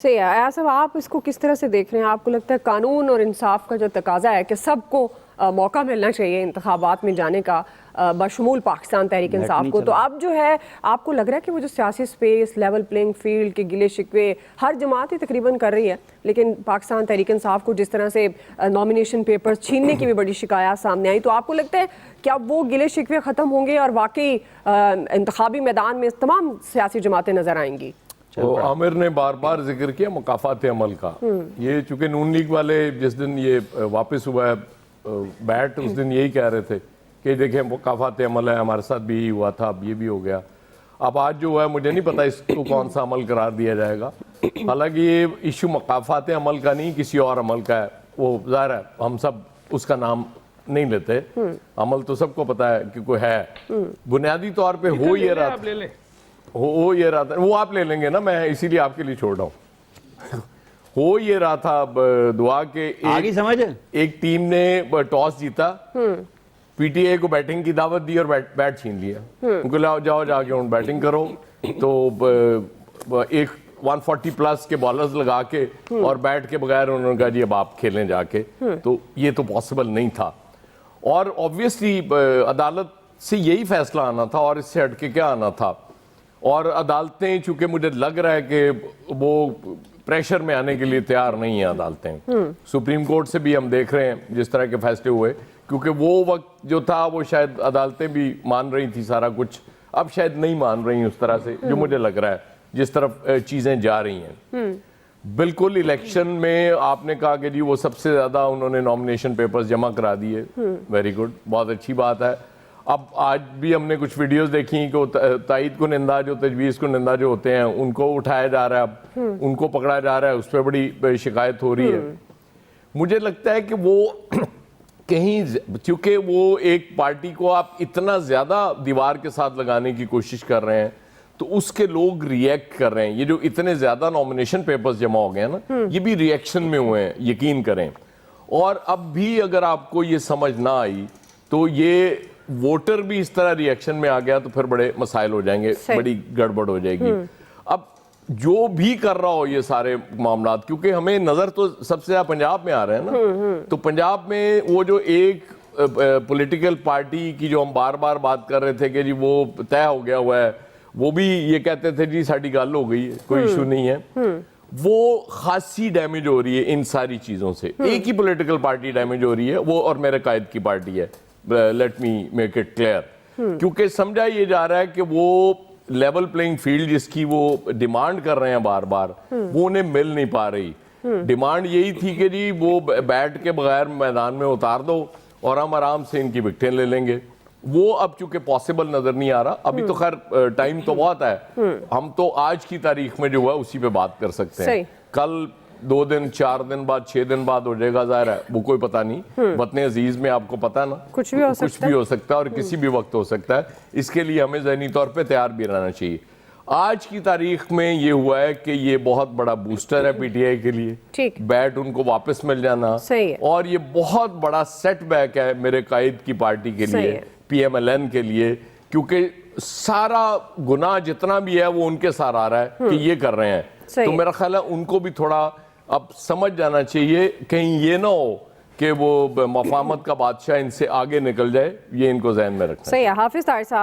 सही है। आया साहब, आप इसको किस तरह से देख रहे हैं? आपको लगता है कानून और इंसाफ का जो तकाजा है कि सबको मौका मिलना चाहिए इंतखाबात में जाने का, बशमूल पाकिस्तान तहरीक इंसाफ को, तो अब जो है आपको लग रहा है कि वो जो सियासी स्पेस, लेवल प्लेइंग फील्ड के गिले शिकवे हर जमात ही तकरीबन कर रही है, लेकिन पाकिस्तान तहरीक इंसाफ को जिस तरह से नॉमिनेशन पेपर्स छीनने की भी बड़ी शिकायत सामने आई, तो आपको लगता है क्या वो गिले शिकवे ख़त्म होंगे और वाकई इंतखाबी मैदान में तमाम सियासी जमातें नज़र आएंगी? तो आमिर ने बार बार जिक्र किया मुकाफात अमल का। ये चूंकि नून लीग वाले जिस दिन ये वापस हुआ है बैट, उस दिन यही कह रहे थे कि देखें मुकाफात अमल है, हमारे साथ भी यही हुआ था, अब ये भी हो गया। अब आज जो है मुझे नहीं पता इसको कौन सा अमल करार दिया जाएगा। हालांकि ये इशू मुकाफात अमल का नहीं, किसी और अमल का है। वो ज़ाहिर है हम सब उसका नाम नहीं लेते, अमल तो सबको पता है कि कोई है। बुनियादी तौर पर हो ये रहा हो ये रहा था, वो आप ले लेंगे ना, मैं इसीलिए आपके लिए छोड़ रहा हूँ। हो ये रहा था दुआ के आगे समझ एक टीम ने टॉस जीता, पीटीए को बैटिंग की दावत दी और बैट छीन लिया। उनको लाओ जाओ जाके उन बैटिंग करो, तो एक 140 प्लस के बॉलर्स लगा के और बैट के बगैर उन्होंने कहा जी अब आप खेलें जाके। तो ये तो पॉसिबल नहीं था और ऑब्वियसली अदालत से यही फैसला आना था और इससे हटके क्या आना था। और अदालतें, चूंकि मुझे लग रहा है कि वो प्रेशर में आने के लिए तैयार नहीं है अदालतें। सुप्रीम कोर्ट से भी हम देख रहे हैं जिस तरह के फैसले हुए, क्योंकि वो वक्त जो था वो शायद अदालतें भी मान रही थी सारा कुछ, अब शायद नहीं मान रही उस तरह से, जो मुझे लग रहा है जिस तरफ चीजें जा रही हैं। बिल्कुल इलेक्शन में आपने कहा कि जी वो सबसे ज्यादा उन्होंने नॉमिनेशन पेपर्स जमा करा दिए, वेरी गुड, बहुत अच्छी बात है। अब आज भी हमने कुछ वीडियोस देखी कि ताईद को निंदा जो, तजवीज़ को निंदा जो होते हैं, उनको उठाया जा रहा है, अब उनको पकड़ा जा रहा है, उस पर बड़ी शिकायत हो रही है। मुझे लगता है कि वो कहीं, क्योंकि वो एक पार्टी को आप इतना ज़्यादा दीवार के साथ लगाने की कोशिश कर रहे हैं, तो उसके लोग रिएक्ट कर रहे हैं। ये जो इतने ज़्यादा नॉमिनेशन पेपर्स जमा हो गए हैं ना, ये भी रिएक्शन में हुए हैं, यकीन करें। और अब भी अगर आपको ये समझ ना आई तो ये वोटर भी इस तरह रिएक्शन में आ गया तो फिर बड़े मसाइल हो जाएंगे, बड़ी गड़बड़ हो जाएगी। अब जो भी कर रहा हो ये सारे मामला, क्योंकि हमें नजर तो सबसे ज्यादा पंजाब में आ रहे हैं ना, तो पंजाब में वो जो एक पॉलिटिकल पार्टी की जो हम बार बार बात कर रहे थे कि जी वो तय हो गया हुआ है, वो भी ये कहते थे जी साड़ी गल हो गई है, कोई इशू नहीं है। वो खासी डैमेज हो रही है इन सारी चीजों से। एक ही पॉलिटिकल पार्टी डैमेज हो रही है, वो और मेरे कायद की पार्टी है। Let me make it clear, क्योंकि समझा ये जा रहा है कि वो लेवल प्लेइंग फील्ड जिसकी वो डिमांड कर रहे हैं बार बार, वो उन्हें मिल नहीं पा रही। डिमांड यही थी कि जी वो बैट के बगैर मैदान में उतार दो और हम आराम से इनकी विकेटें ले लेंगे। वो अब चूंकि पॉसिबल नजर नहीं आ रहा, अभी तो खैर टाइम तो बहुत है, हम तो आज की तारीख में जो हुआ उसी पे बात कर सकते हैं। कल 2 दिन 4 दिन बाद 6 दिन बाद हो जाएगा, ज़ाहिर है वो कोई पता नहीं। वतन अजीज में आपको पता है ना, कुछ भी हो सकता है और किसी भी वक्त हो सकता है। इसके लिए हमें ज़हनी तौर पे तैयार भी रहना चाहिए। आज की तारीख में ये हुआ है कि ये बहुत बड़ा बूस्टर है पीटीआई के लिए, बैट उनको वापस मिल जाना, और ये बहुत बड़ा सेटबैक है मेरे कायद की पार्टी के लिए, PMLN के लिए, क्योंकि सारा गुनाह जितना भी है वो उनके साथ आ रहा है कि ये कर रहे हैं। तो मेरा ख्याल है उनको भी थोड़ा अब समझ जाना चाहिए, कहीं ये ना हो कि वो मफामत का बादशाह इनसे आगे निकल जाए, ये इनको ज़हन में रखना। सही है। हाफिज तारिक साहब।